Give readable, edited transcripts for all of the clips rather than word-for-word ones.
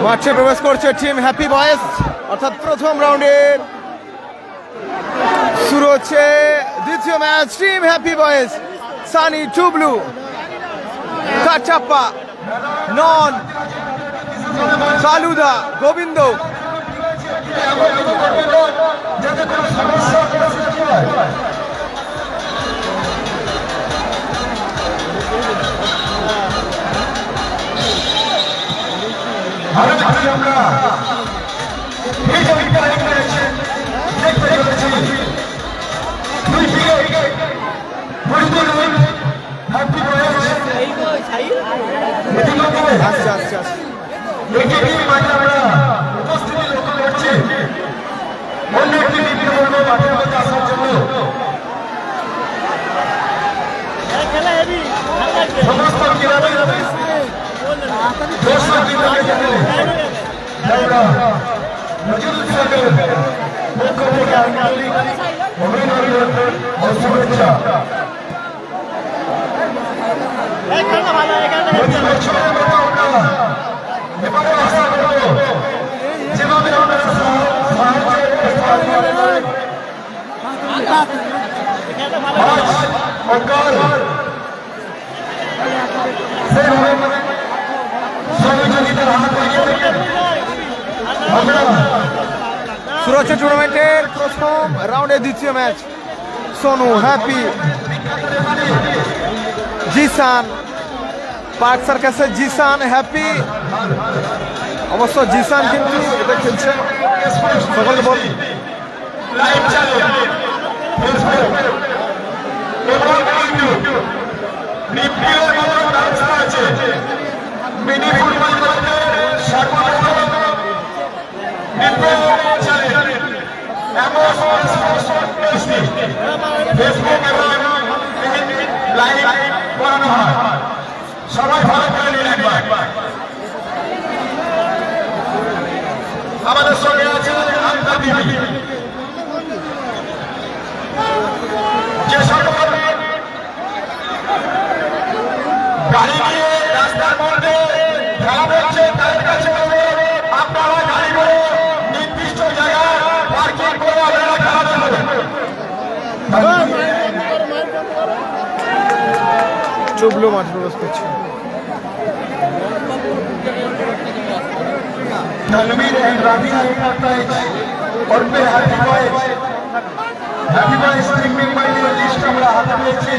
মাঠে প্রবেশ করছে টিম হ্যাপি বয়েজ, অর্থাৎ প্রথম রাউন্ডের শুরু হচ্ছে দ্বিতীয় match. Team happy boys Sunny Tublu, কাচাপ্পা, নন, কালুদা, গোবিন্দ। আচ্ছা আচ্ছা উপস্থিতি লক্ষ্য করছে অন্য একটি টিমের মাঠের মধ্যে আসার জন্য সমস্ত ক্রীড়াবিদ দর্শক নজরুল ইসলামের পক্ষ থেকে আন্তরিক অভিনন্দন ও শুভেচ্ছা। প্রতি বছরের মতো আমরা এবারে আশা করব যেভাবে আমরা সহযোগিতার হাত বাড়িয়ে থাকেন। শুরু হচ্ছে টুর্নামেন্টের প্রথম রাউন্ডের দ্বিতীয় match. Sonu, happy, Zishan, park সার্কাসের জিসান, হ্যাপি। অবশ্য জিসান কিন্তু এটা খেলছে, সকলকে বল। সবাই ভালো করে নিন একবার। আমাদের সঙ্গে আছে যে সকল গাড়ি নিয়ে রাস্তার মধ্যে খেলা করছে তাদের কাছে আপনারা গাড়ি করে নির্দিষ্ট জায়গায় পার্কিং করে আপনারা খেলা চালাবেন। টুবলু মাঠে প্রবেশ করছে। तनवीर एंड राबिया और पे happy boys team member list আমরা হাতে পেয়েছি।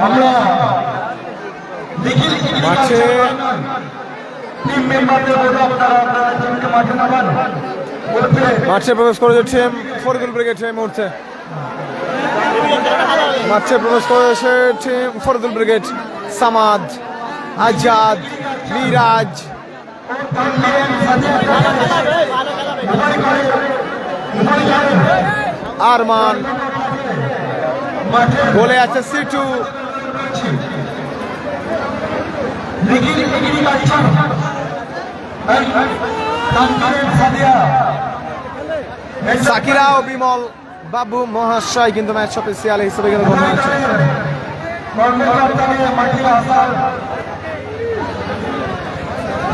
আমরা মাঠে টিম মেম্বারদের বলে আপনারা টিমকে মাঠে নামান। মাঠে প্রবেশ করেছে টিম ফরদুল ব্রিগেড। এই মুহূর্তে মাঠে প্রবেশ করেছে টিম ফরদুল ব্রিগেড। সামাদ, আজাদ, মিরাজ, আরমান, বলে আছে সিটু। সাকিরা ও বিমল বাবু মহাশয় কিন্তু ম্যাচ অফিসিয়াল হিসেবে কিন্তু গণ্য আছে।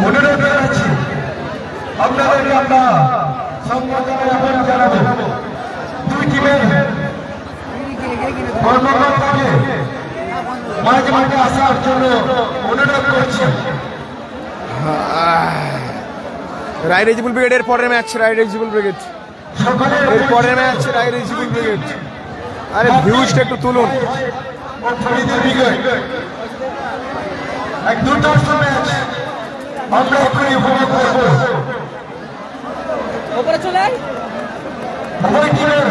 অনুরোধ জানাচ্ছি আপনাদেরকে আমরা সংবর্ধনা জানাবো। দুই টিমের কর্মকর্তাকে মাঝে মাঝে আসার জন্য অনুরোধ করছি। রায় রেজিবুল ব্রিগেডের পরের ম্যাচ রায় রেজিবুল ব্রিগেড, এর পরের ম্যাচ রায় রেজিবুল ব্রিগেড। আরে ভিউজটা একটু তুলুন। এক দুর্ধর্ষ ম্যাচ আমরা এখনই উপভোগ করবো। উভয় টিমের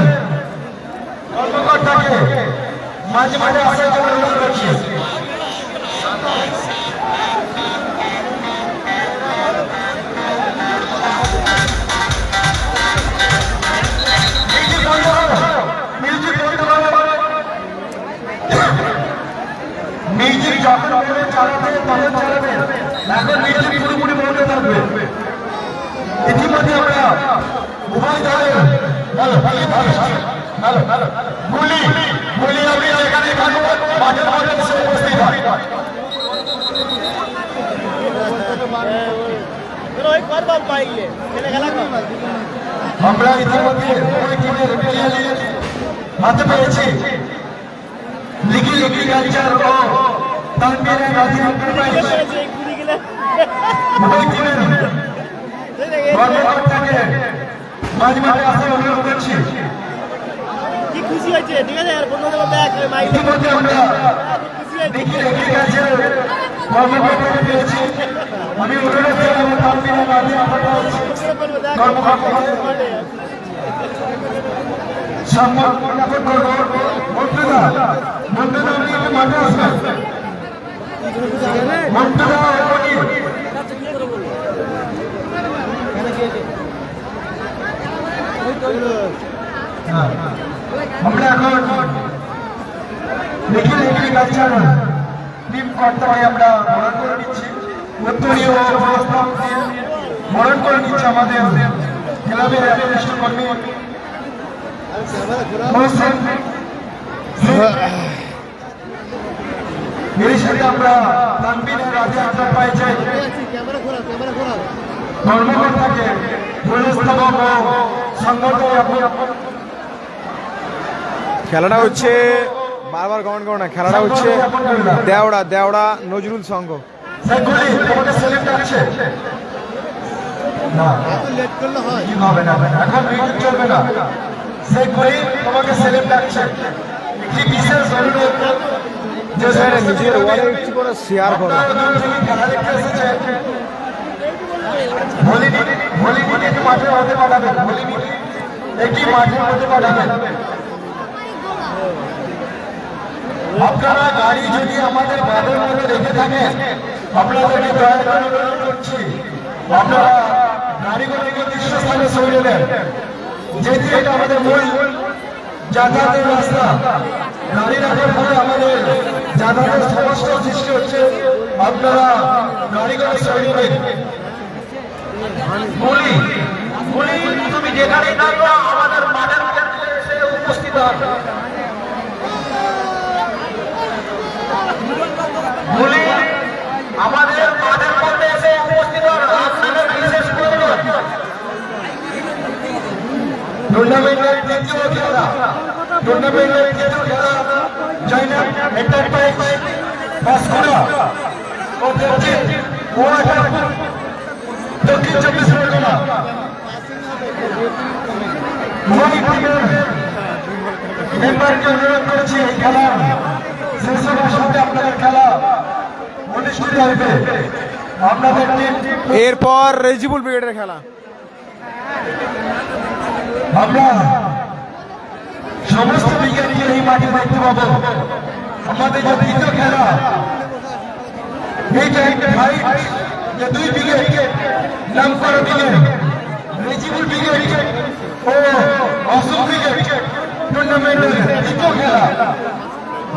কর্মকর্তাকে মাঝে মাঝে আসার জন্য অনুরোধ করছি। মিউজিক যখন চালাবে তখন চালাবে, এখন মিউজিক পুরোপুরি বন্ধ থাকবে। ইতিমধ্যে আমরা উভয় দলের গুলি আমি এখানে মাঠের মধ্যে উপস্থিত হয়। ইতিমধ্যে ওই টিমের প্লেয়ার হাতে পেয়েছি লিখি এগ্রিকালচার ও তানভীর ওই টিমের কর্মকর্তাকে মাঝে মাঝে আসার অনুরোধ করছি। কি খুশি হয়েছে, ঠিক আছে আর বন্ধুদের মধ্যে এক মাইক ইতিমধ্যে আমরা লিখি এগ্রিকালচার কর্মকর্তাকে পেয়েছি। আমি অনুরোধ করব তানভীর কর্মকর্তা সম্মান জ্ঞাপন করব। মন্টুদা মন্টুদা আপনি একটু মাঠে আসবেন। মন্টুদা আমরা এখন লিখিত এগ্রিকালচার টিম কর্তায় আমরা বরণ করে নিচ্ছি। উত্তরীয় ব্যবস্থা বরণ করে নিচ্ছে আমাদের ক্লাবের একনিষ্ঠ কর্মী মোহসেন। এর সাথে আমরা তানভীরের রাজা আপনার পাই চাই কর্মকর্তাকে পুরস্কার ও সংগঠন। খেলাটা হচ্ছে বারবার কমেন্ট করো না, খেলাটা হচ্ছে দেওড়া নজরুল সংঘ। সেগুলি তোমাকে সেলিম ডাকছে না, লেট করলে হয় কি হবে না, এখন মিটিং চলবে না। সেগুলি তোমাকে সেলিম ডাকছে। কি বিশেষ অনুরোধ যে নিজের ওয়ালে একটু করে শেয়ার করো। খেলা দেখতে এসেছে ভলিনি একটি মাঠের মধ্যে পাঠাবেন, ভলিনি একটি মাঠের মধ্যে পাঠাবেন। আপনারা গাড়ি যদি আমাদের বাদের মধ্যে রেখে থাকেন আপনাদেরকে দয়া করে অনুরোধ করছি আপনারা গাড়িগুলোকে নির্দিষ্ট স্থানে সরিয়ে দেন, যেহেতু এটা আমাদের মূল যাতায়াতের রাস্তা। গাড়ি রাখার ফলে আমাদের যাতায়াতের সমস্যার সৃষ্টি হচ্ছে। আপনারা গাড়িগুলো সরিয়ে দেন। গুলি গুলি তুমি যেখানেই থাকো আমাদের মাঠের মধ্যে এসে উপস্থিত হবে। গুলি আমাদের মাঠের মধ্যে এসে উপস্থিত হবে। আপনাদের বিশেষ প্রয়োজন টুর্নামেন্টের দ্বিতীয় খেলা জয়নাব এন্টারপ্রাইজ পাঁশকুড়া ও দক্ষিণ 24 পরগনা মেম্বারকে অনুরোধ করেছি এই খেলা শেষ হওয়ার সাথে আপনাদের খেলা অনুষ্ঠিত হবে। আপনাদের এরপর রেজিবুল ব্রিগেডের খেলা। আমরা সমস্ত ব্রিগেডকে এই মাঠে দেখতে পাবো। আমাদের যে দ্বিতীয় খেলা এইটা ফাইট যে দুই ব্রিগেড নাম করা ব্রিগেড রেজিবুল ব্রিগেড ও অসম ব্রিগেড টুর্নামেন্টের দ্বিতীয় খেলা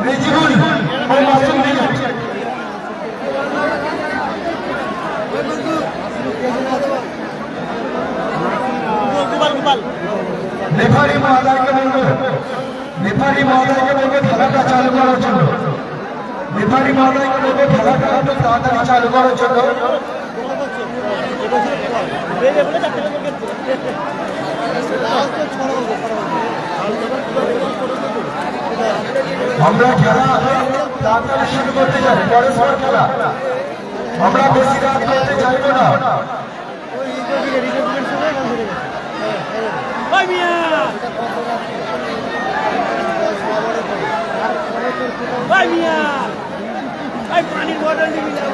রেজিবুল ও অসম ব্রিগেড। রেফারি মহোদয়কে বলবো খেলাটা চালু করার জন্য। একটু তাড়াতাড়ি চালু করার জন্য। আমরা খেলা তাড়াতাড়ি শুরু করতে চাই, পরস্পর খেলা আমরা বেশি রাত করতে চাইবো না। পানির বটল দিবি না,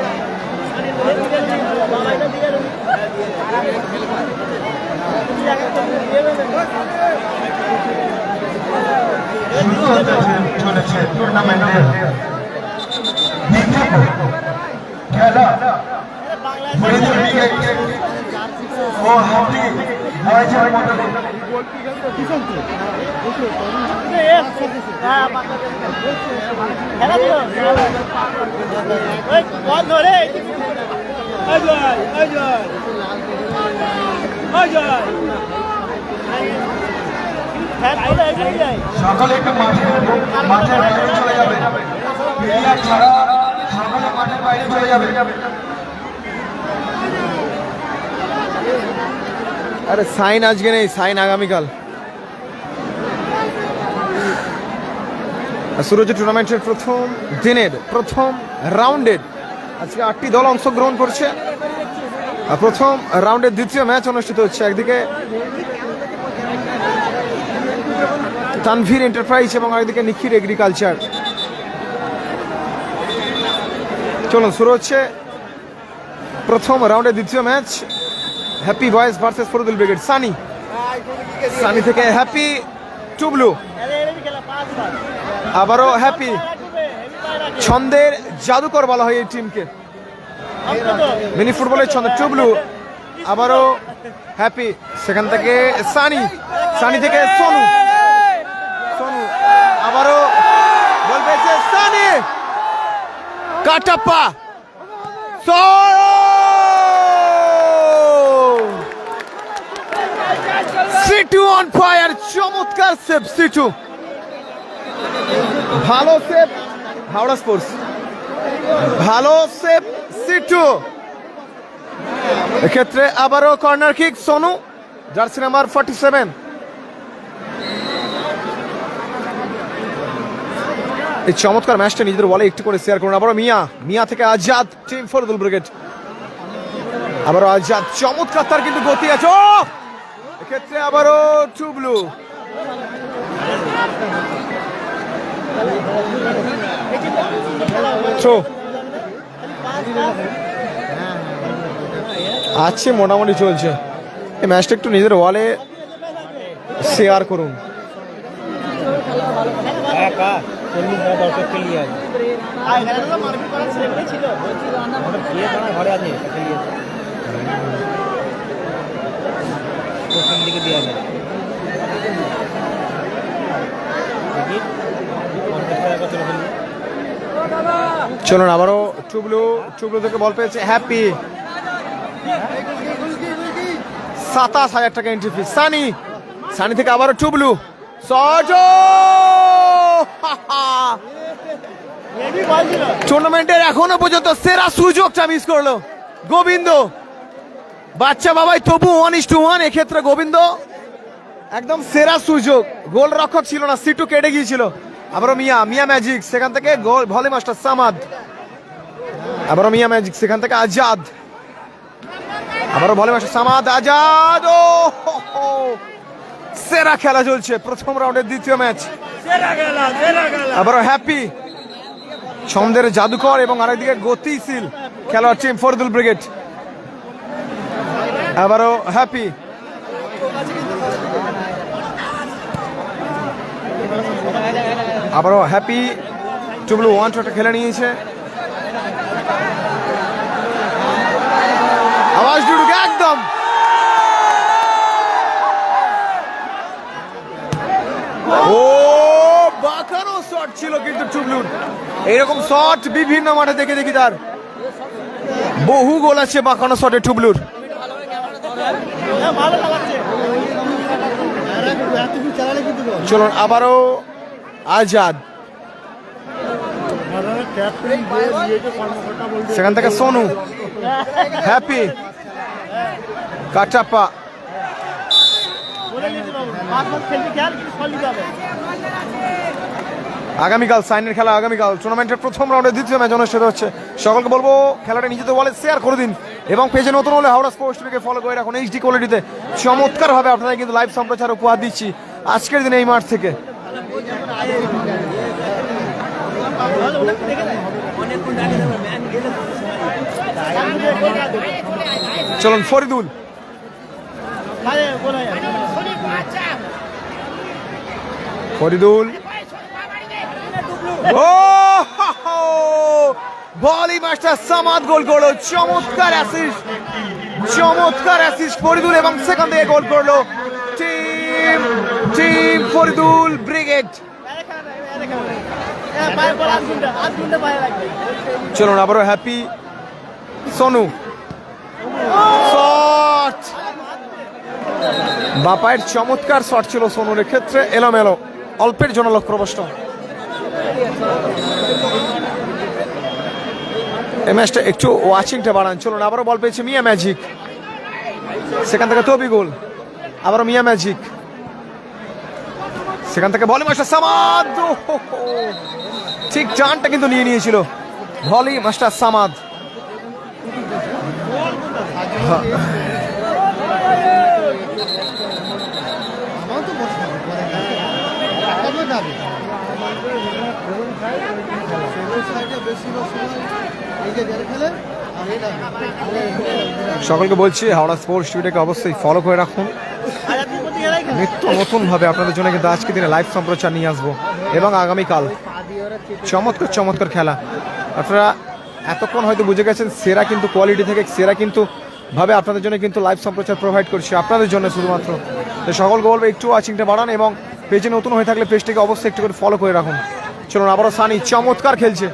শুরু হতে চলেছে টুর্নামেন্টের দ্বিতীয় খেলা ও হাতি বয়সের মডেলে। সকলে একটু মাঠের বাইরে চলে যাবে, প্লেয়ার ছাড়া সকলে মাঠের বাইরে চলে যাবে। আরে সাইন আজকে নেই, সাইন আগামীকাল। শুরু হচ্ছে টুর্নামেন্টের প্রথম দিনের প্রথম রাউন্ডের। আজকে 8টি দল অংশগ্রহণ করছে। আর প্রথম রাউন্ডের দ্বিতীয় ম্যাচ অনুষ্ঠিত হচ্ছে। একদিকে তানভীর এন্টারপ্রাইজ এবং আরেকদিকে নিখির এগ্রিকালচার। চলুন শুরু হচ্ছে প্রথম রাউন্ডের দ্বিতীয় match. Happy boys versus Faridul brigade. Sunny থেকে হ্যাপি, টুবলু, আবারও হ্যাপি। ছন্দের জাদুকর বলা হয় এই টিমকে, মিনি ফুটবলের ছন্দ। টুবলু, আবারও হ্যাপি, সেখান থেকে সানি, সানি থেকে সোনু, সোনু আবারও বল পেয়েছে সানি, কাটাপ্পা, সিটু অন ফায়ার। চমৎকার সেভ সিটু, ভালো সেভ হাওড়া স্পোর্টস, ভালো সেভ সিটু। এক্ষেত্রে আবারও corner kick Sonu, jersey number 47। এই চমৎকার ম্যাচটা নিজেদের বলে একটু করে শেয়ার করুন। আবারও মিয়া, মিয়া থেকে আজাদ, টিম ফরিদুল ব্রিগেড। আবারও আজাদ, চমৎকার, তার কিন্তু গতি আছে। এক্ষেত্রে আবারও টুবলু, আছে মোটামুটি চলছে। এই ম্যাচটা একটু নিজের ওয়ালে শেয়ার করুন। চলুন আবারও টুবলু, টুবলু থেকে বল পেয়েছে হ্যাপি। 27,000 টাকা এন্ট্রি ফি। সানি, সানি থেকে আবারও টুবলু, টুর্নামেন্টের এখনো পর্যন্ত সেরা সুযোগটা মিস করলো গোবিন্দ। বাচ্চা বাবাই তবু 1:1। এক্ষেত্রে গোবিন্দ একদম সেরা সুযোগ, গোল রক্ষক ছিল না, সিটু কেটে গিয়েছিল। আবারও মিয়া, মিয়া ম্যাজিক, সেখান থেকে গোল ভলি মাস্টার সামাদ। আবারও মিয়া ম্যাজিক, সেখান থেকে আজাদ, আবারও ভলি মাস্টার সামাদ, আজাদ। ও সেরা খেলা চলছে প্রথম রাউন্ডের দ্বিতীয় ম্যাচ। আবারও হ্যাপি, ছন্দের জাদুকর এবং আরেকদিকে গতিশীল খেলোয়াড় টিম ফরিদুল ব্রিগেড। আবারও হ্যাপি, আবারও হ্যাপি। টুবলু 1-2 খেলে নিয়েছে। আওয়াজ ডুডুকে একদম ও বাঁকানো শট ছিল কিন্তু টুবলুর। এইরকম শট বিভিন্ন মাঠে দেখে দেখি, তার বহু গোল আছে বাঁকানো শটে টুবলুর। চলুন আবারও আজাদ, সেখান থেকে সোনু, হ্যাপি, কাটাপ্পা, আগামীকাল সাইনের খেলা। আগামীকাল টুর্নামেন্টের প্রথম রাউন্ডের দ্বিতীয় ম্যাচ অনুষ্ঠিত হচ্ছে। সকলকে বলবো খেলাটা নিজেদের ওয়ালে শেয়ার করে দিন এবং পেজে নতুন হলে হাওড়া স্পোর্টস টিভিকে ফলো করে রাখুন। এইচডি কোয়ালিটিতে চমৎকার ভাবে আপনাদের কিন্তু লাইভ সম্প্রচার উপহার দিচ্ছি আজকের দিনে এই মাঠ থেকে। চলুন ফরিদুল, ফরিদুল, ও বলি মাস্টার সামাদ গোল করলো। চমৎকার অ্যাসিস্ট, চমৎকার অ্যাসিস্ট ফরিদুল এবং সেখান থেকে গোল করলো টিম টিম ফরিদুল ব্রিগেড। চলুন আবারও হ্যাপি, সোনু, শট, বাপায়ের চমৎকার শট ছিল সোনুর ক্ষেত্রে, এলোমেলো, অল্পের জন্য লক্ষ্যভ্রষ্ট। এই ম্যাচটা একটু ওয়াচিংটা বাড়ান। চলুন আবারও বল পেয়েছে মিয়া ম্যাজিক, সেখান থেকে তবি গোল। আবার মিয়া ম্যাজিক, সেখান থেকে ভলি মাস্টার সামাদ, ঠিক টানটা কিন্তু নিয়ে নিয়েছিল ভলি মাস্টার সামাদ। সকলকে বলছি হাওড়া স্পোর্টস টিভিটাকে অবশ্যই ফলো করে রাখুন। নিত্য নতুন ভাবে আপনাদের জন্য কিন্তু আজকে দিনে লাইভ সম্প্রচার নিয়ে আসবো এবং আগামীকাল চমৎকার চমৎকার খেলা। আপনারা এতক্ষণ হয়তো বুঝে গেছেন সেরা কিন্তু কোয়ালিটি থেকে সেরা কিন্তু ভাবে আপনাদের জন্য কিন্তু লাইভ সম্প্রচার প্রোভাইড করছি আপনাদের জন্য শুধুমাত্র। তো সকলকে বলবো একটু ওয়াচিংটা বাড়ান এবং পেজে নতুন হয়ে থাকলে পেজটিকে অবশ্যই একটু করে ফলো করে রাখুন। চলুন আবারও সানি চমৎকার খেলছে,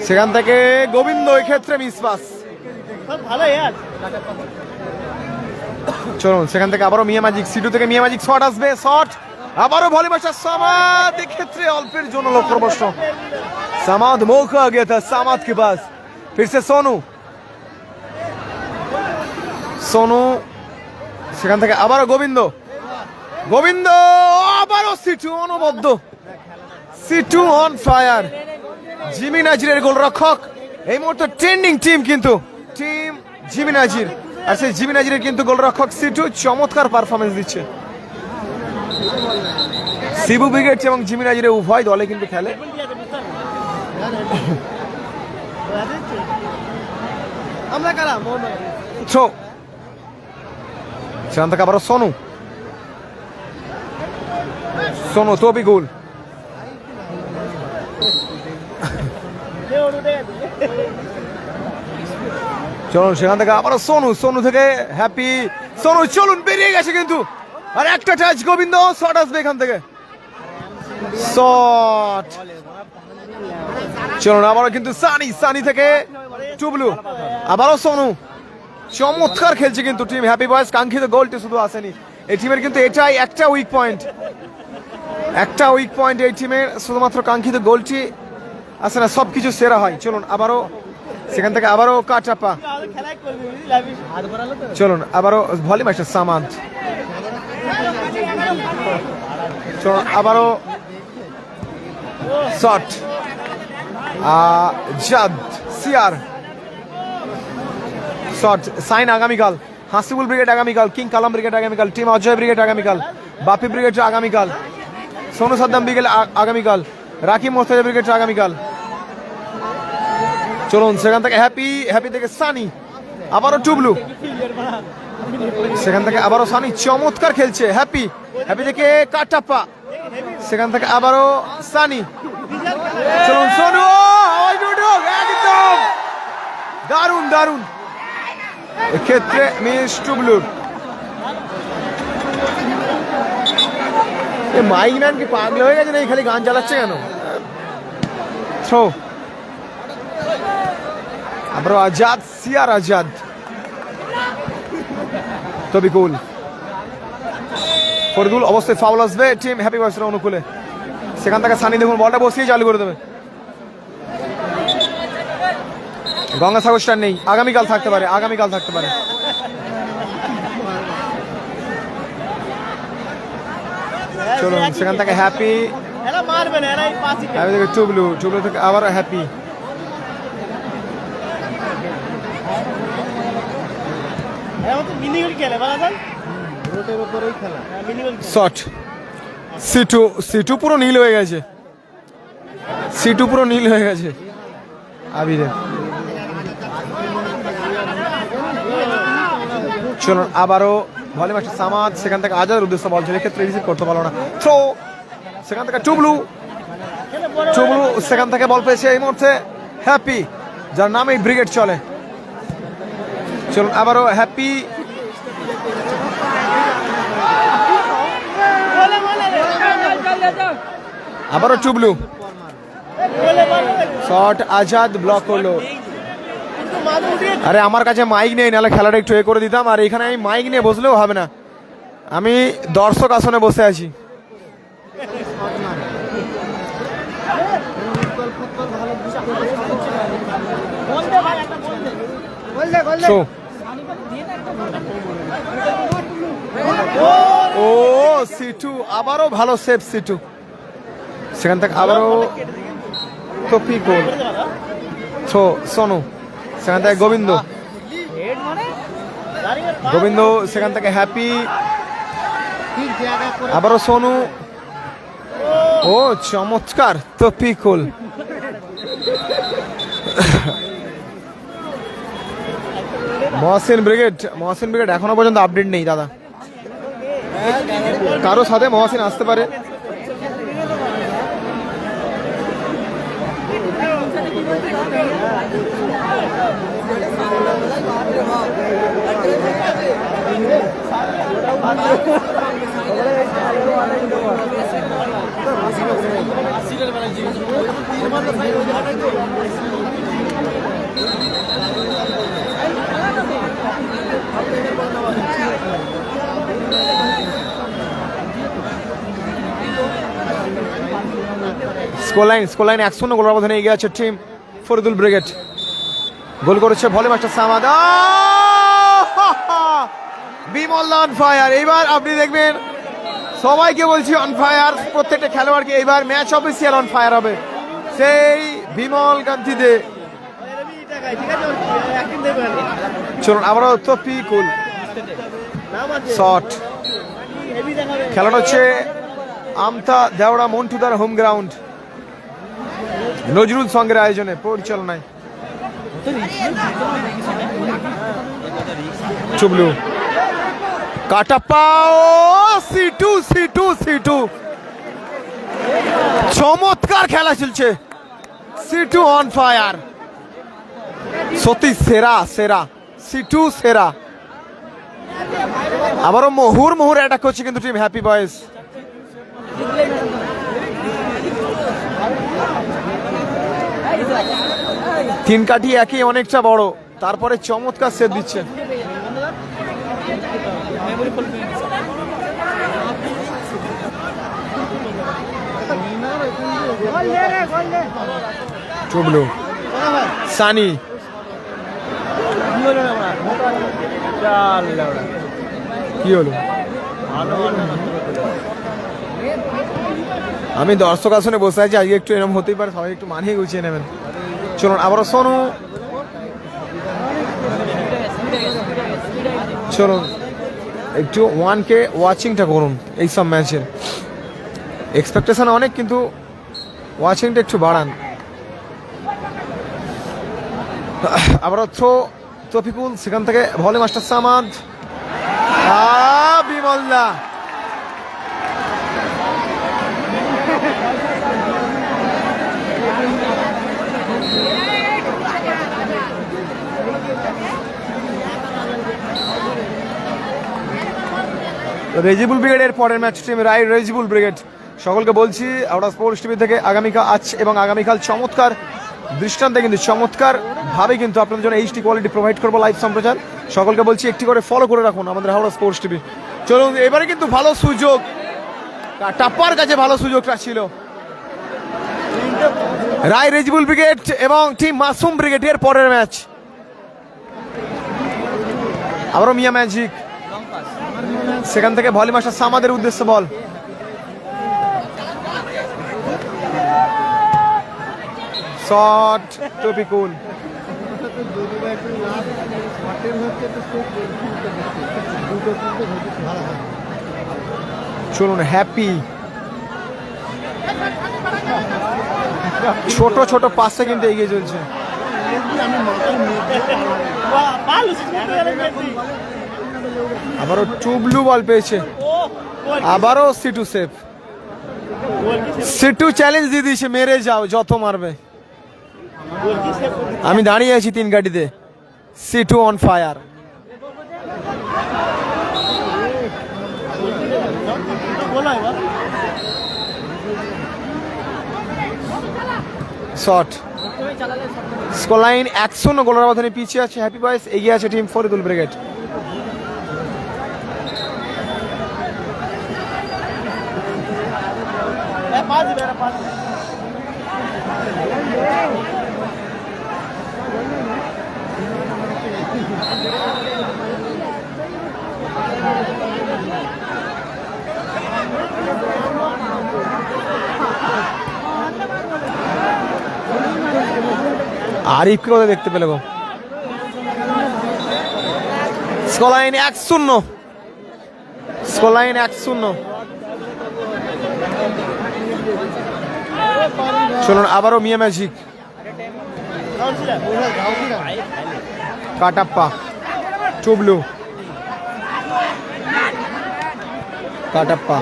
সেখান থেকে গোবিন্দ এক্ষেত্রে মিস পাস। চলুন সেখান থেকে আবারও মিয়া ম্যাজিক, সিটু থেকে মিয়া ম্যাজিক শট আসবে, শট আবারও ভলি মাস্টার সামাদ, এক্ষেত্রে অল্পের জন্য লক্ষ্যভ্রষ্ট। सामाद मौका आ गया था सामाद के पास, फिर से सोनू সেখান থেকে আবারও গোবিন্দ আবারও সিটু অনবদ্য, সিটু অন ফায়ার। জিমি নাজিরের গোলরক্ষক এই মুহূর্তে ট্রেন্ডিং টিম, কিন্তু টিম জিমি নাজির, আর সেই জিমি নাজিরের কিন্তু গোলরক্ষক সিটু চমৎকার পারফরমেন্স দিচ্ছে। সিবু ব্রিগেড এবং জিমি নাজিরের উভয় দলে কিন্তু খেলে। সেখান থেকে আবারও সোনু তো বি গোল। চলুন সেখান থেকে আবারও সোনু থেকে হ্যাপি, সোনু চলুন বেরিয়ে গেছে কিন্তু, আর একটা টাচ গোবিন্দ, শট আসবে এখান থেকে, শট। চলুন আবারও কিন্তু সানি থেকে টুবলু, আবারও সোনু, চমৎকার খেলছে কিন্তু টিম হ্যাপি বয়েজ। কাঙ্ক্ষিত গোলটি শুধু আসেনি এই টিমের, কিন্তু এটাই একটা উইক পয়েন্ট এই টিমের, শুধুমাত্র কাঙ্ক্ষিত গোলটি আসে না, সবকিছু সেরা হয়। চলুন আবারও সেখান থেকে আবারও কাটাপা, চলুন আবারও ভলি মাস্টার সামাদ, চলুন আবারও শট জাদ সিয়ার, শট সাইন আগামীকাল, হাসিবুল ব্রিগেড আগামীকাল, কিং কালাম ব্রিগেড আগামীকাল, টিম অজয় ব্রিগেড আগামীকাল, বাপি ব্রিগেড আগামীকাল, সোনু সাদ্দাম ব্রিগেড আগামীকাল, রাকিব মোস্তাজা ব্রিগেড আগামীকাল। চলুন সেখান থেকে হ্যাপি থেকে সানি, আবারও টুবলু, সেখান থেকে আবারও সানি চমৎকার খেলছে, হ্যাপি থেকে কাটাপ্পা, সেখান থেকে আবারও সানি। চলুন সোনু, একদম দারুণ এক্ষেত্রে মিস টুবলুর। মাইক ম্যান কি পাগল হয়ে গেছে না, খালি গান চালাচ্ছে কেন? থ্রো আবারও আজাদ তবে গোল ফরদুল, অবশ্যই ফাউল আসবে টিম হ্যাপি বয়েজের অনুকূলে। সেখান থেকে সানি দেখুন বলটা বসিয়ে চালু করে দেবে। গঙ্গাসাগর স্টার নেই, আগামীকাল থাকতে পারে। চলুন সেখান থেকে হ্যাপি থেকে টুবলু থেকে আবার হ্যাপি, শট সিটু পুরো নীল হয়ে গেছে, আবিদের। চলুন আবারও ভলি মাস্টার সামাদ, সেখান থেকে আজাদের উদ্দেশ্য বল ছিল, ক্ষেত্রে রিসিভ করতে পারলো না, থ্রো সেখান থেকে টুবলু, সেখান থেকে বল পেয়েছে এই মুহূর্তে হ্যাপি, যার নামে ব্রিগেড চলে। চলুন আবারও হ্যাপি, আবারও টুবলু, শট আজাদ ব্লক করলো। আরে আমার কাছে মাইক নেই, নাহলে খেলাটা একটু করে দিতাম। আর এখানে আমি মাইক নিয়ে বসলেও হবে না, আমি দর্শক আসনে বসে আছি। ও সিটু আবারও ভালো সেভ সিটু, সেখান থেকে আবারও তপি গোল থ্রো সোনু, সেখান থেকে গোবিন্দ, গোবিন্দ সেখান থেকে হ্যাপি, আবারও সোনু, ও চমৎকার তপি গোল। মহসিন ব্রিগেড এখনো পর্যন্ত আপডেট নেই দাদা, কারো সাথে মহসিন আসতে পারে। স্কোরলাইন 1-0 গোল ব্যবধানে এগিয়ে আছে টিম ফরিদুল ব্রিগেড। গোল করেছে volley master Samad. Bimal on fire, এইবার আপনি দেখবেন সবাইকে বলছি অন ফায়ার, প্রত্যেকটা খেলোয়াড়কে এইবার ম্যাচ অফিসিয়াল অন ফায়ার হবে সেই বিমল কান্তিতে। চলুন আবারও তপি কুল শট, খেলাটা হচ্ছে আমতা দেওড়া মন্টুদার হোম গ্রাউন্ড, নজরুল সঙ্গের আয়োজনে পরিচালনায়। চুবলু কাটাপ্পাও, সিটু চমৎকার খেলা চলছে, সিটু অন ফায়ার, সত্যি সেরা সিটু সেরা। আবারও মোহুর অ্যাটাক করছে কিন্তু টিম হ্যাপি বয়েজ। তিন কাঠি একই অনেকটা বড়, তারপরে চমৎকার সেট দিচ্ছে। চুবলু সানি, কি হলো? আমি দর্শক আসনে বসে আছি, আজকে একটু এরকম হতেই পারে, সবাই একটু মানিয়ে গুছিয়ে নেবেন। চলুন আবারও সোনু, চলুন একটু 1K ওয়াচিংটা করুন, এইসব ম্যাচের এক্সপেকটেশন অনেক, কিন্তু ওয়াচিংটা একটু বাড়ান। আবারও থ্রো তফিকুল, সেখান থেকে ভলি মাস্টার সামাদ, বিমলদা রেজিবুল ব্রিগেডের পরের ম্যাচ টিম রেজিবুল ব্রিগেড। সকলকে বলছি আমরা স্পোর্টস টিভি থেকে আগামীকাল চমৎকার দৃষ্টান্তে কিন্তু চমৎকার ভাবে কিন্তু আপনাদের জন্য এইচডি কোয়ালিটি প্রোভাইড করবো লাইভ সম্প্রচার। সকলকে বলছি একটি করে ফলো করে রাখুন আমাদের হাওড়া স্পোর্টস টিভি। চলুন এবারে কিন্তু ভালো সুযোগ, টাপ্পার কাছে ভালো সুযোগটা ছিল। রেজিবুল ব্রিগেড এবং টিম মাসুম ব্রিগেডের পরের ম্যাচ। আবারও মিয়া ম্যাজিক, সেখান থেকে ভলি মাস্টার সামাদের উদ্দেশ্যে বল, শট টপিকুল, চলুন হ্যাপি, ছোট পাশে কিন্তু এগিয়ে চলছে। আবারও টুবলু বল পেয়েছে, আবারও সিটু সেফ, সিটু চ্যালেঞ্জ দিয়ে দিয়েছে, মেরে যাও যত মারবে, আমি দাঁড়িয়ে আছি 3 গাড়িতে, সিটু অন ফায়ার। শট, স্কোরলাইন 1-0 গোলের ব্যবধানে পিছিয়ে আছে হ্যাপি বয়েজ, এগিয়ে আছে টিম ফরিদুল ব্রিগেড। আরিফকে কোথায় দেখতে পেলে গো? Scoreline 1-0, scoreline 1-0। চলুন আবারও মিয়া ম্যাজিক, কাটাপ্পা, চুবলু, কাটাপ্পা,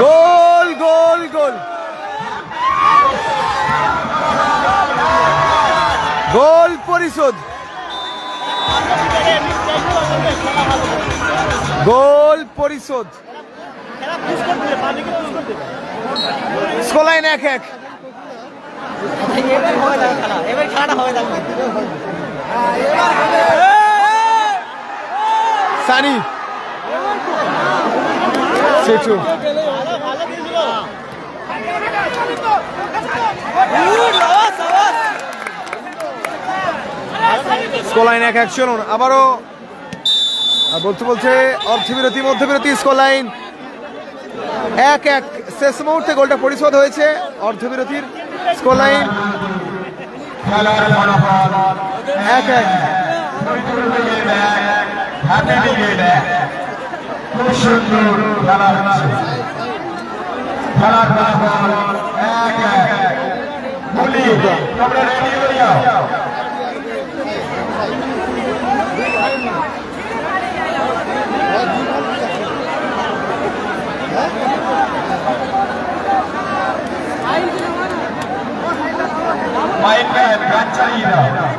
গোল গোল গোল গোল পরিশোধ, গোল পরিশোধ। স্কোরলাইন 1-1। সানি, সেটু, স্কোরলাইন 1-1। চলুন আবারও বলতে অর্ধবিরতি মধ্যবিরতি, স্কোরলাইন 1-1। শেষ মুহূর্তে গোলটা পরিশোধ হয়েছে অর্ধবিরতির। স্কোরলাইন 1-1। খুব সুন্দর খেলা হচ্ছে, খেলার ফলাফল 1-1। তোমরা রেডি হয়ে যাও। মাইক ম্যান গান চালিয়ে দাও।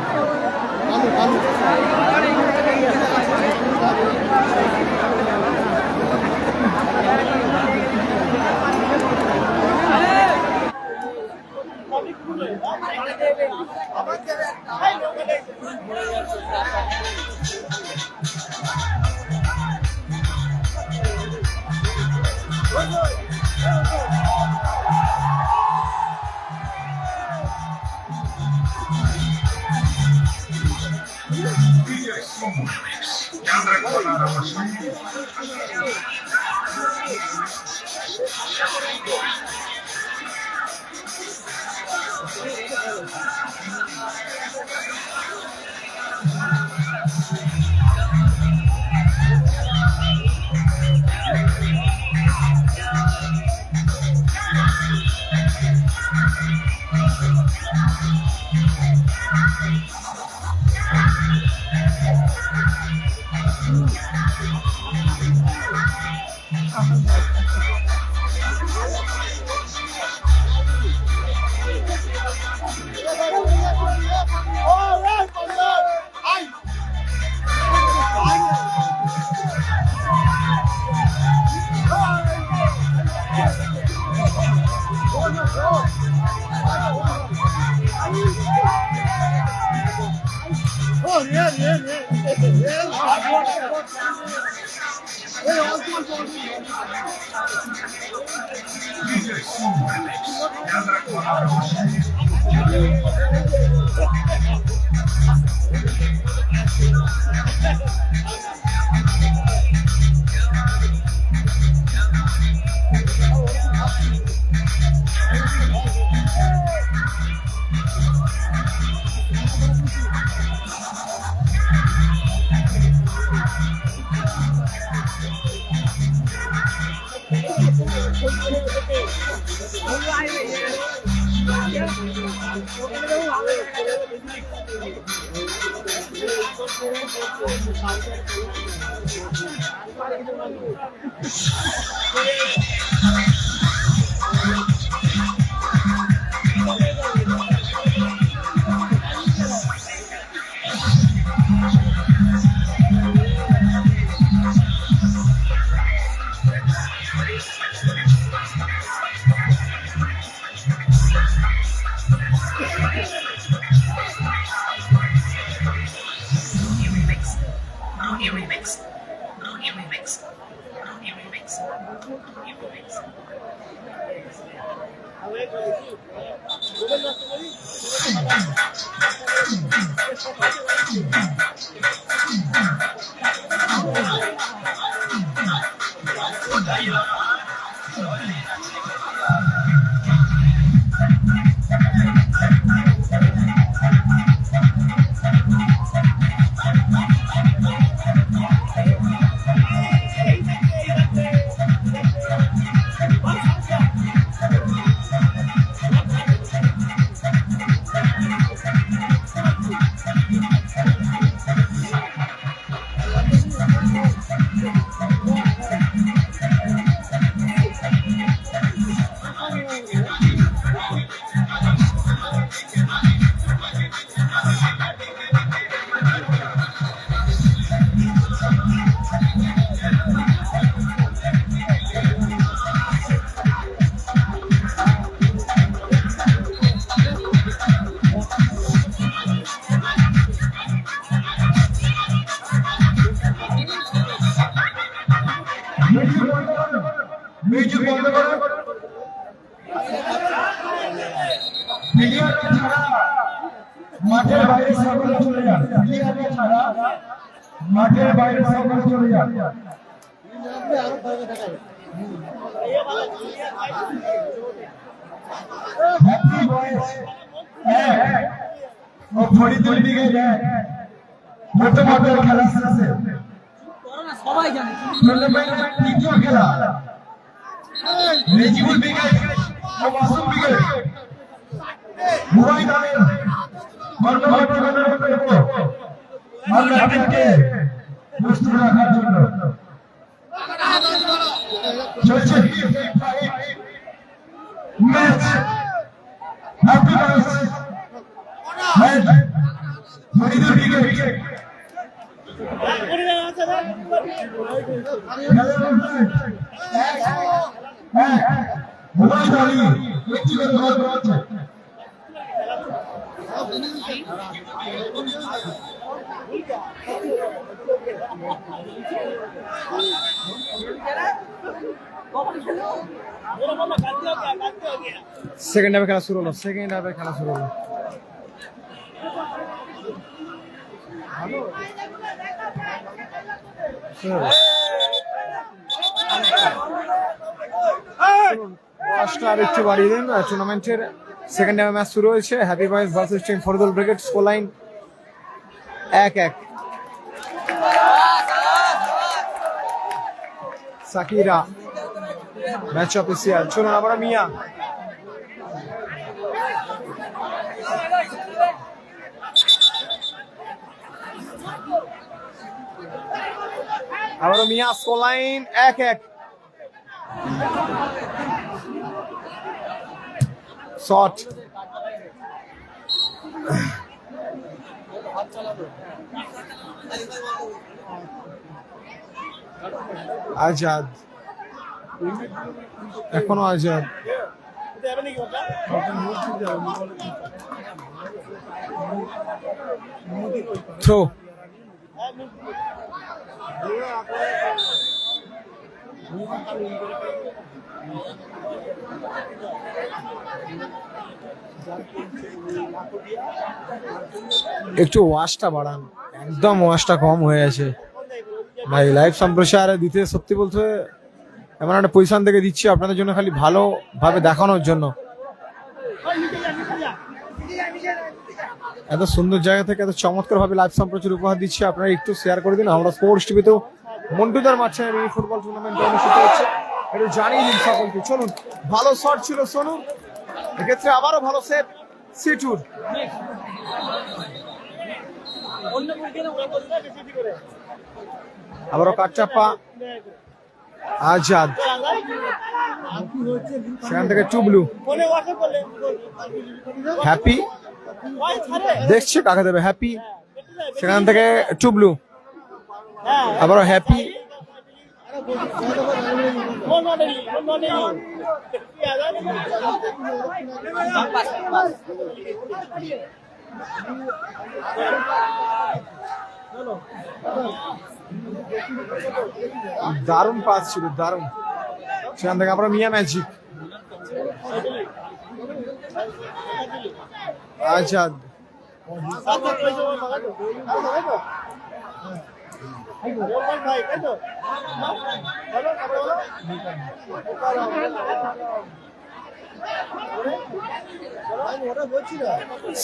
remix. মিউজিক বন্ধ করো। প্লেয়াররা ছাড়া মাঠের বাইরে সকলে চলে যান। প্লেয়াররা ছাড়া মাঠের বাইরে সকলে চলে যান। হ্যাপি বয়েজ ও ফরিদুল দিকে যায় প্রথম অর্ধের খেলা শেষে সবাই জানে টুর্নামেন্টের তৃতীয় খেলা রেজিবুল ব্রিগেড ও মাসুম ব্রিগেড উভয় দলের কর্মকর্তাগণের উপর আমরা আপনাকে প্রস্তুত রাখার জন্য চলছে match happy match Faridul brigade উভয় দলই ব্যক্তিগত গোল করেছে। সেকেন্ড হাফে খেলা শুরু হলো, সেকেন্ড হাফে খেলা শুরু হলো। বয়সটা আর একটু বাড়িয়ে দিন। টুর্নামেন্টের সেকেন্ড হাফে ম্যাচ শুরু হয়েছে। Happy boys versus team Faridul brigade. Score line 1-1। সাকিরা ম্যাচ অফিসিয়াল। চলুন আবার মিয়া আবারও Mia. Score line 1-1। Shot Azad, এখনো আজাদ। থ্রো একটু ওয়াশটা বাড়ান, একদম ওয়াশটা কম হয়ে আছে ভাই। লাইভ সম্প্রচার দিতে সত্যি বলতে এমন একটা পজিশন থেকে দিচ্ছি আপনাদের জন্য, খালি ভালোভাবে দেখানোর জন্য। এত সুন্দর জায়গা থেকে এত চমৎকার ভাবে লাইভ সম্প্রচার উপহার দিচ্ছি, আপনারা একটু শেয়ার করে দিন। আমরা স্পোর্টস টিভিতেও মন্টুদার মাঠে এই ফুটবল টুর্নামেন্ট অনুষ্ঠিত হচ্ছে, একটু জানিয়ে দিন সকলকে। চলুন, ভালো শট ছিল সোনু, এক্ষেত্রে আবারও ভালো সেভ সিটুর। আবারও কাটচাপা আজাদ, সেখান থেকে টুবলু। হ্যাপি দেখছে কাকে দেবে, হ্যাপি সেখান থেকে টুবলু। আবারও হ্যাপি, দারুণ পাস ছিল, দারুণ। সেখান থেকে আবার Mia magic, Azad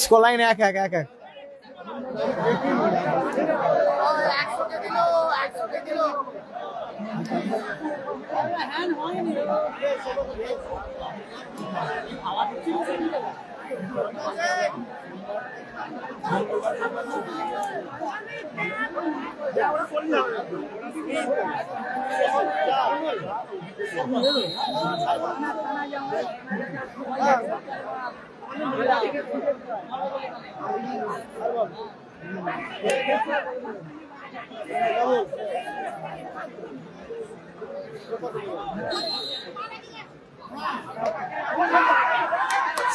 score line 1-1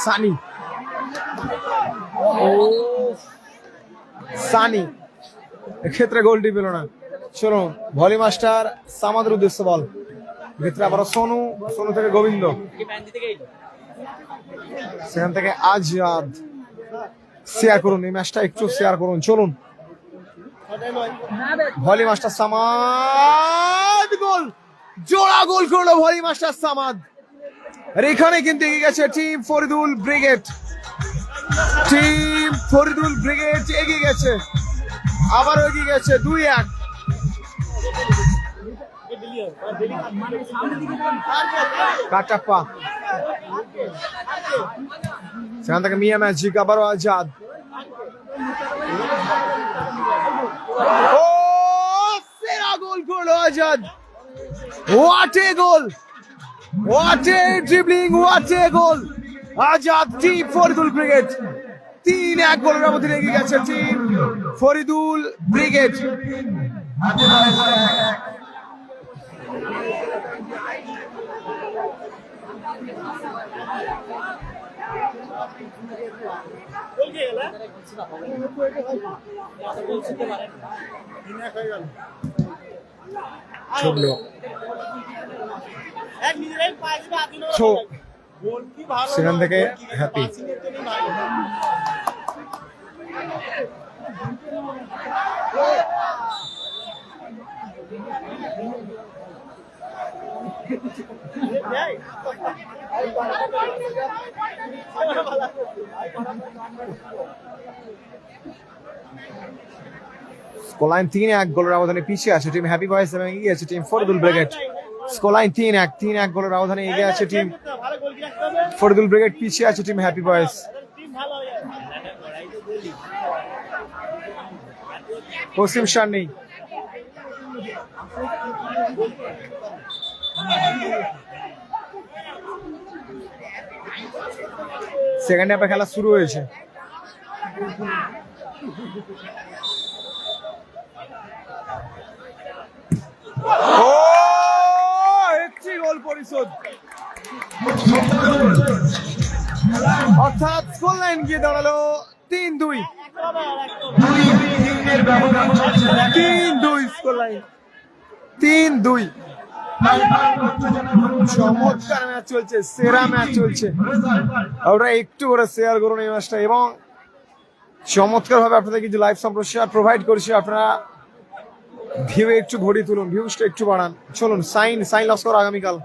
Sunny Sunny এক্ষেত্রে গোলটি পেল না। চলো ভলি মাস্টার সামাদের উদ্দেশ্যে বল, এক্ষেত্রে আবার সোনু, সোনু থেকে গোবিন্দ, সেখান থেকে আজাদ। শেয়ার করুন এই ম্যাচটা, একটু শেয়ার করুন। চলুন ভলি মাস্টার সামাদ, গোল, জোড়া গোল করলো ভলি মাস্টার সামাদ। আর এখানে কিন্তু এগিয়ে গেছে team Faridul brigade, team Faridul brigade এগিয়ে গেছে, আবার এগিয়ে গেছে 2-1। কাটাপ্পা, সেখান থেকে মিয়া ম্যাজিক, আবারও আজাদ। ও সেরা গোল করলো Azad, what a goal, what a dribbling, what a goal. Azad, team Faridul brigade 3-1 গোলের ব্যবধানে এগিয়ে গেছে টিম ফরিদুল ব্রিগেড। সেখান থেকে হ্যাপি, স্কোরলাইন 3-1 গোলের ব্যবধানে পিছিয়ে আছে টিম হ্যাপি বয়েজ এবং এগিয়ে আছে টিম ফরিদুল ব্রিগেড। স্কোরলাইন 3-1 গোলের ব্যবধানে এগিয়ে আছে টিম ফরিদুল ব্রিগেড, পিছিয়ে আছে টিম হ্যাপি বয়েজ। পশ্চিম সান্নি, সেকেন্ড হাফে খেলা শুরু হয়েছে। ও একটি গোল পরিশোধ, অর্থাৎ স্কোর লাইন গিয়ে দাঁড়ালো 3-2, 3-2 স্কোর লাইন, 3-2। চমৎকার ম্যাচ চলছে, সেরা ম্যাচ চলছে। আমরা একটু করে শেয়ার করুন এই ম্যাচটা, এবং চমৎকার ভাবে আপনাদের কিছু লাইভ সম্প্রচার প্রোভাইড করছি। আপনারা ভিউ একটু ভরিয়ে তুলুন, ভিউজটা একটু বাড়ান। চলুন সাইন লস্কর আগামীকাল।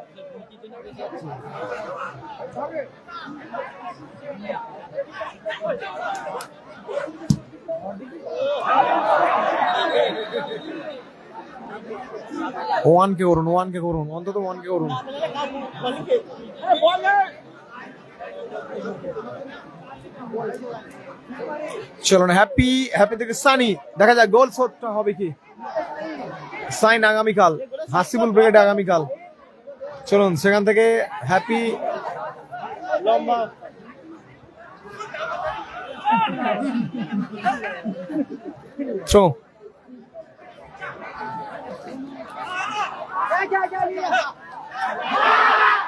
ওয়ানকে করুন, অন্তত ওয়ানকে করুন। চলুন হ্যাপি থেকে সানি, দেখা যাক গোল শটটা হবে কি। সাইন আগামীকাল, হাসিবুল ব্রিগেড আগামীকাল। চলুন সেখান থেকে হ্যাপি, থ্রো,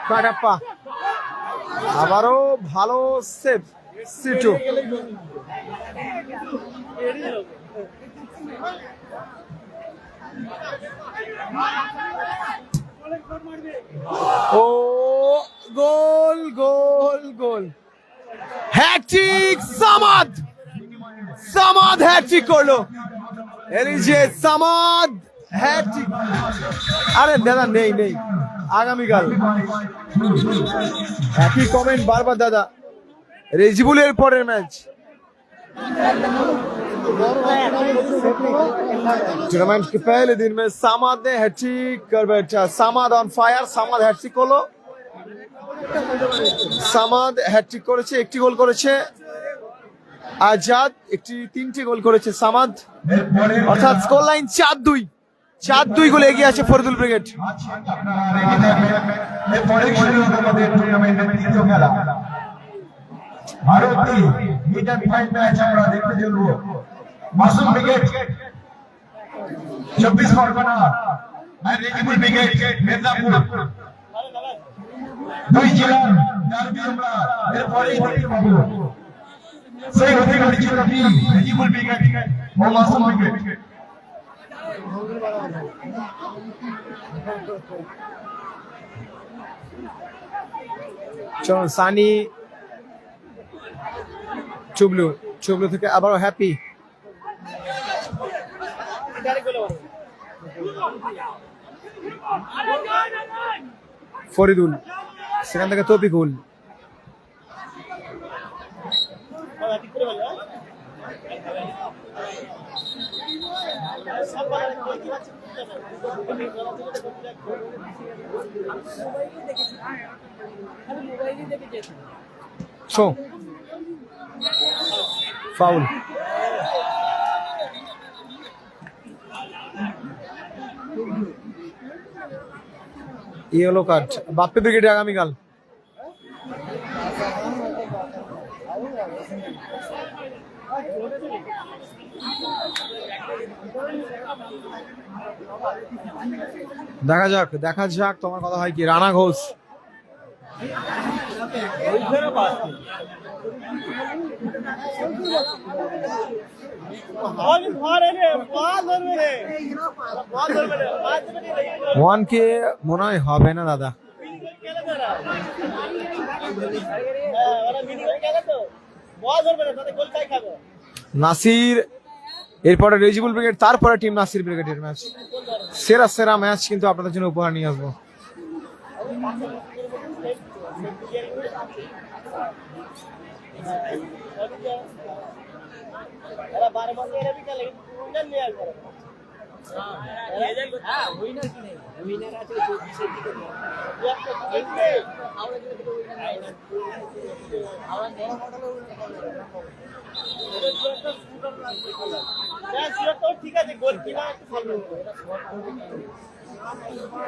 কাটাপ্পা, আবারও ভালো সেভ সিটু। ও গোল, হ্যাট্রিক সামাদ, সামাদ হ্যাটট্রিক করলো। এলিজে সামাদ হ্যাটট্রিক। আরে দাদা নেই নেই, আগামীকাল একই কমেন্ট বারবার দাদা। রেজিবুলের পরের ম্যাচ टूर्नामेंट के पहले दिन में सामाद ने हैट्रिक कर बैठा। सामाद ऑन फायर, सामाद हैट्रिक করলো। সামাদ হ্যাটট্রিক করেছে, একটি গোল করেছে আজাদ, একটি তিনটি গোল করেছে সামাদ, অর্থাৎ স্কোর লাইন 4-2। 4-2 গোলে এগিয়ে আছে ফরিদুল ব্রিগেড। এরপরে শুরু হবে আমাদের টুর্নামেন্টের তৃতীয় খেলা। ভারতী মিটার ফাইট ম্যাচ আমরা দেখতে চলবো। মাসুম ব্রিগেড 24 পরগনা আর রেজিবুল ব্রিগেড মেদিনীপুর, দুই জেলার ডার্বি আমরা এরপরেই দেখতে পাবো। সেই অধিকারী ছিল টিম রেজিবুল ব্রিগেড ও মাসুম ব্রিগেড। চলুন সানি চুবলু, চুবলু থেকে আবারও হ্যাপি। ফরিদুল, সেখান থেকে Toufikul. Foul. Yellow card Bappi ব্রিগেডে আগামীকাল। দেখা যাক, দেখা যাক তোমার কথা হয় কি। রানা ঘোষ ওয়ান কে মনে হয় হবে না দাদা। নাসির, এরপরে রেজিবুল ব্রিগেড, তারপরে টিম নাসির ব্রিগেডের ম্যাচ। সেরা সেরা ম্যাচ কিন্তু আপনাদের জন্য উপহার নিয়ে আসবো।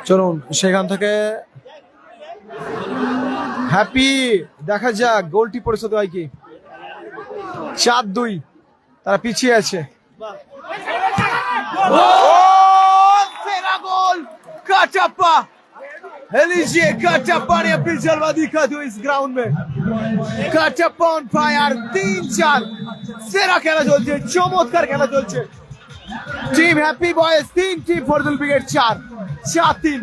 চলুন সেখান থেকে হ্যাপি, দেখা যাক গোলটি পরিশোধ হয় কি। 4-2 তারা পিছিয়ে আছে। गोल काटाप्पा, एलिजे काटाप्पा ने अपनी जलवा दिखा दो इस ग्राउंड में। काटाप्पा ऑन फायर, 3-4 सेरा खेला चलছে, চমৎকার খেলা চলছে। Team happy boys 3, team Faridul brigade 4, 4-3।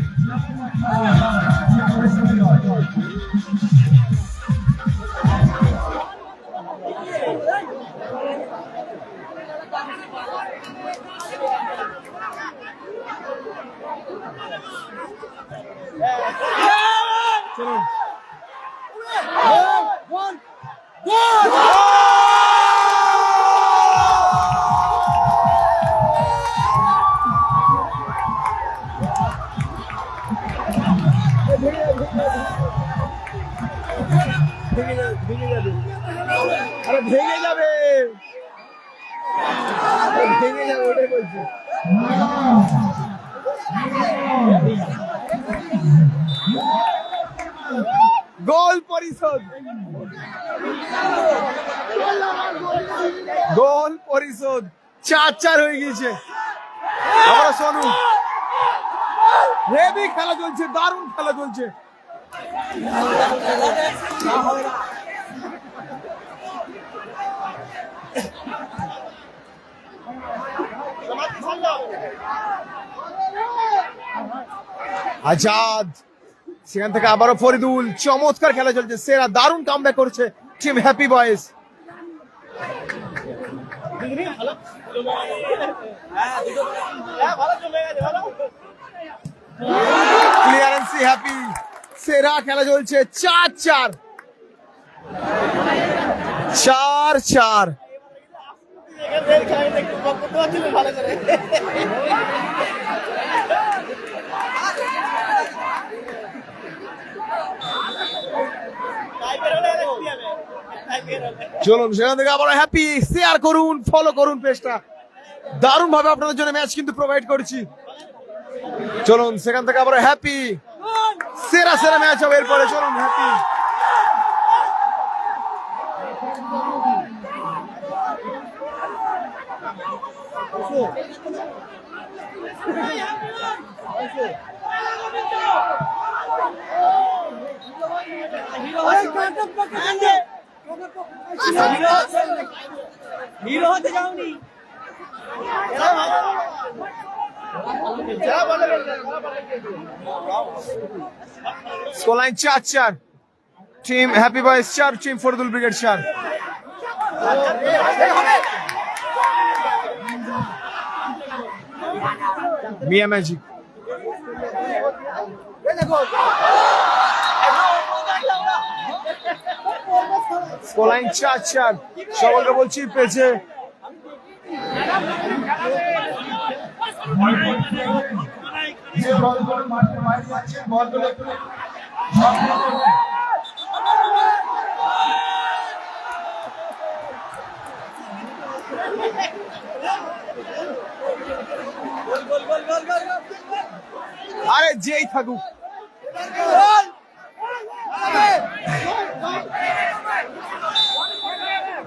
আরে ভেঙে যাবে, ভেঙে যাবে ওটাই বলছি। গোল পরিশোধ, গোল পরিশোধ 4-4 হয়ে গিয়েছে। আবার সোনু, হেভি খেলা চলছে, দারুণ খেলা চলছে। আজাদ, সেখান থেকে আবারও ফরিদুল, চমৎকার খেলা চলছে। সেরা দারুণ কামব্যাক করছে টিম হ্যাপি বয়েজ। দুজনেই ভালো হ্যাঁ ভালো চলে গেছে ভালো ক্লিয়ারেন্সি হ্যাপি, সেরা খেলা চলছে 4-4 4-4। খেলা একটু বক করতে পারছিল ভালো করে টাইপের হলে কি হবে টাইপের হলে চলুন সেখান থেকে আবার হ্যাপি, শেয়ার করুন, ফলো করুন পেজটা। দারুণ ভাবে আপনাদের জন্য ম্যাচ কিন্তু প্রোভাইড করছি। চলুন সেখান থেকে আবার হ্যাপি, সেরা সেরা ম্যাচ হবে এরপরে। চলুন হ্যাপি, হিরো হতে যাওনি scoreline 4-4। Team happy boys 4, team Faridul brigade 4। মিয়া ম্যাজিক স্কোরলাইন 4-4। সকলকে বলছি পেয়েছে যে বলগুলো মাঠের বাইরে যাচ্ছে বলগুলো একটু সংগ্রহ করুন। আরে যেই থাকুক,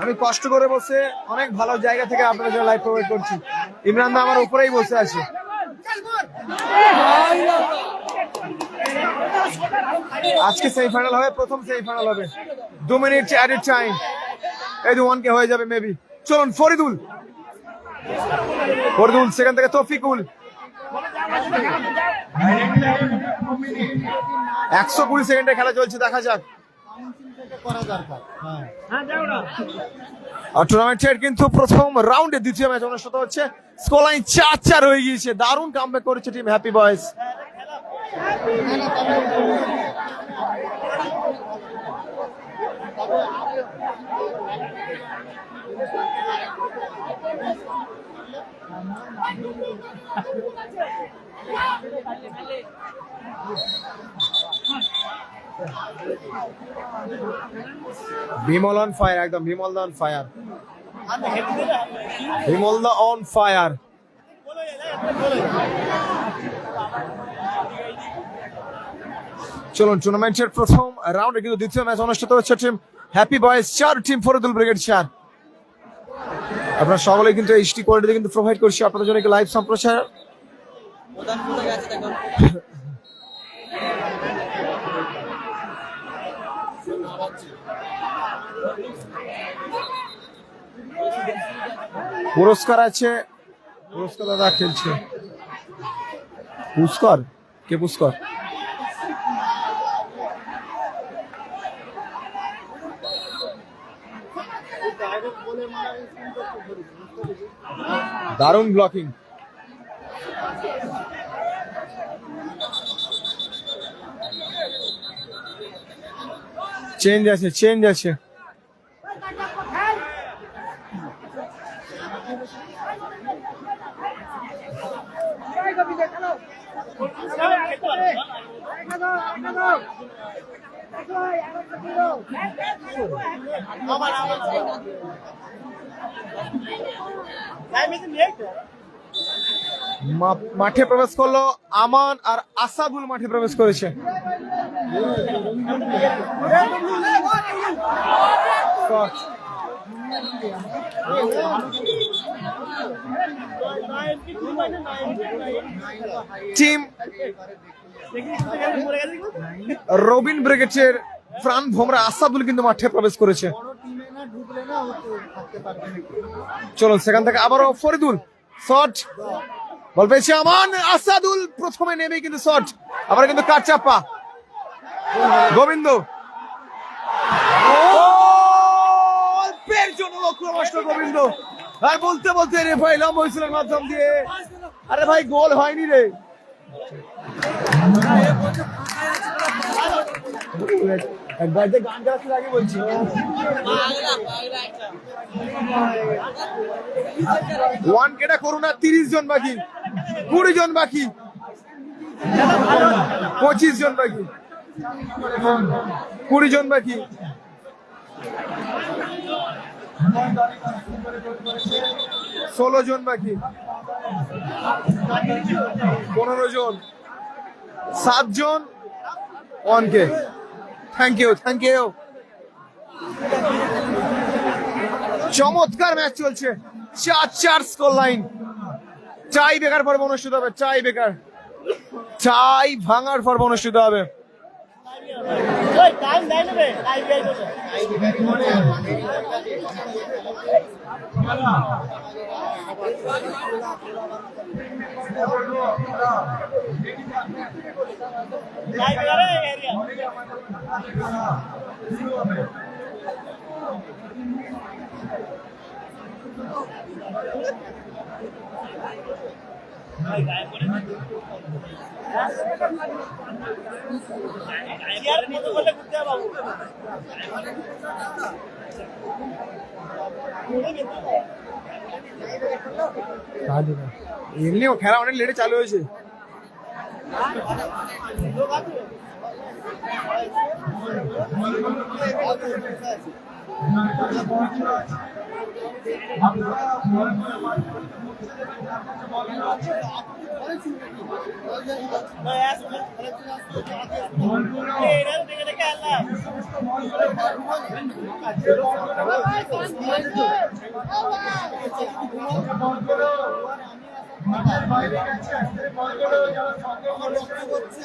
আমি কষ্ট করে বসে অনেক ভালো জায়গা থেকে আপনাদের জন্য লাইভ প্রোভাইড করছি। ইমরান দা আমার উপরেই বসে আছে। আজকে সেমিফাইনাল হবে, প্রথম সেমিফাইনাল হবে। 2 মিনিট অ্যাডেড টাইম, এই 1-কে হয়ে যাবে মেবি। চলুন ফরিদুল, ফরিদুল সেখান থেকে তৌফিকুল। 120 সেকেন্ডে খেলা চলছে, দেখা যাক। আর টুর্নামেন্টের কিন্তু প্রথম রাউন্ডে দ্বিতীয় ম্যাচ অনুষ্ঠিত হচ্ছে। স্কোরলাইন 4-4 হয়ে গিয়েছে। দারুণ কামব্যাক করেছে team happy boys. Bimal on fire, একদম Bimal da on fire, Bimal da on fire. চলুন টুর্নামেন্টের প্রথম রাউন্ডে কিন্তু দ্বিতীয় ম্যাচ অনুষ্ঠিত হচ্ছে। Team happy boys 4, team Faridul brigade 4। আপনারা সকলেই কিন্তু এইচডি কোয়ালিটিতে কিন্তু প্রোভাইড করছি আপনাদের জন্য লাইভ সম্প্রচার। পুরস্কার আছে, পুরস্কার দাদা খেলছে। পুষ্কর, কে পুষ্কর? দারুণ ব্লকিং। চেঞ্জ আছে, চেঞ্জ আছে। মাঠে প্রবেশ করলো আমান আর আসাদুল মাঠে প্রবেশ করেছে। টিম রবিন ব্রিগেডের প্রাণ ভোমরা আসাদুল কিন্তু মাঠে প্রবেশ করেছে। চলুন সেখান থেকে আবারও ফরিদুল শট, বল পেয়েছে আমান, আসাদুল প্রথমে নেমে কিন্তু শট, আবার কিন্তু কাট চাপা। গোবিন্দ অল্পের জন্য লক্ষ্য নষ্ট, গোবিন্দ আর বলতে বলতে রেফারি লম্ব হুইসেলের মাধ্যম দিয়ে, আরে ভাই গোল হয়নি রে। গান গাওয়ার আগে বলছি ওয়ান কেটা করুন না, 30 জন বাকি, 20 জন বাকি, 25 জন বাকি, 20 জন বাকি, 16 জন বাকি, 15 জন, 7 জন, 1K। Thank you, thank you. চমৎকার ম্যাচ চলছে, 4-4 স্কোর লাইন। চাই বেকার পর্ব অনুষ্ঠিত হবে, চাই বেকার, চাই ভাঙার পর্ব অনুষ্ঠিত হবে। টাইম দেয় নেবে, টাইম দেয় নেবে। এমনিও খেলা অনেক লেটে চালু হয়েছে। মাঠের বাইরে গেছে, যারা সঙ্গে করছে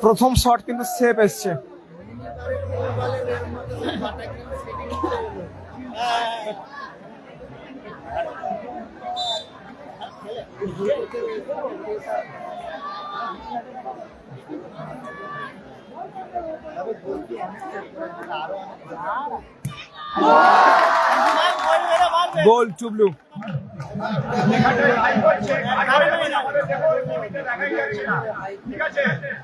প্রথম শট কিন্তু সেফ এসছে। গোল চুবলু। এখানে লাইভ হচ্ছে আধারে আমাদের দেখো টিভিতে দেখাই যাচ্ছে না ঠিক আছে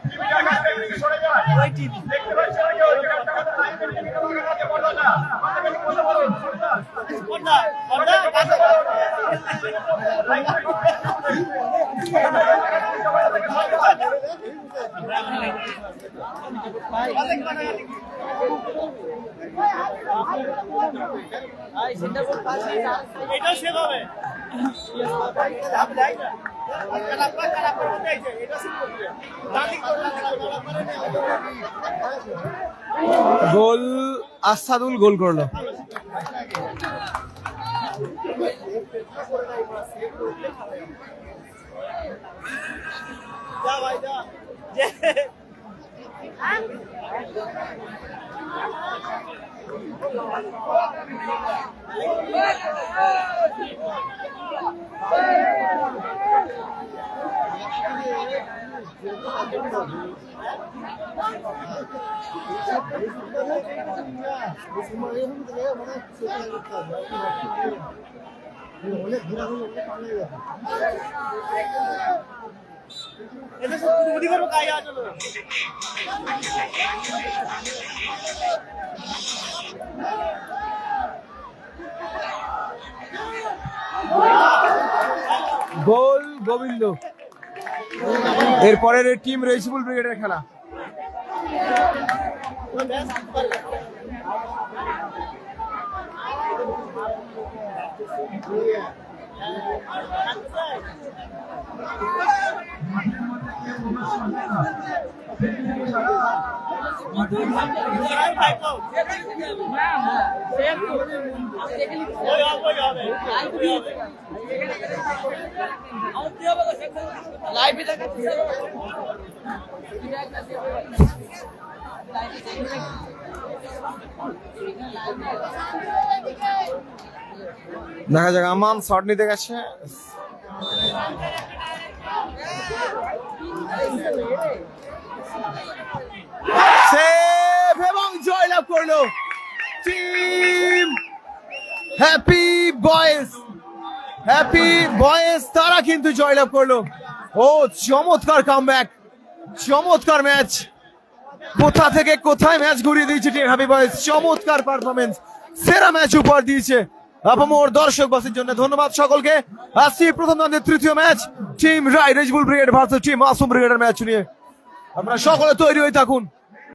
টিভিটার কাছ থেকে একটু সরে যান ওই টিভি দেখতে পাচ্ছেন না কেউ একটা কথা লাইভে টিভি কেমন কাছে পড়াটা আমাদের কথা বলুন পড়া কাছে বলুন এটা সেভাবে গোল আসাদুল গোল করলো। যা ভাই যা এটা সব বুদ্ধি করবো কাজ আছে গোল গোবিন্দ। এরপরের টিম রেজিবুল ব্রিগেডের খেলা। দেখা যাক, আমান শট নিতে গেছে। সেভ এবং জয়লাভ করলো team happy boys. Happy boys তারা কিন্তু জয়লাভ করলো। ও চমৎকার কামব্যাক, চমৎকার ম্যাচ। কোথা থেকে কোথায় ম্যাচ ঘুরিয়ে দিয়েছে টিম হ্যাপি বয়েজ। চমৎকার পারফরমেন্স, সেরা ম্যাচ উপহার দিয়েছে আপামর দর্শক বাসীর জন্য। ধন্যবাদ সকলকে। আসছি প্রথম দ্বন্দ্বের তৃতীয় match, team Rai Rejibul brigade versus team Masum ব্রিগেডের ম্যাচ নিয়ে। আপনারা সকলে তৈরি হয়ে থাকুন।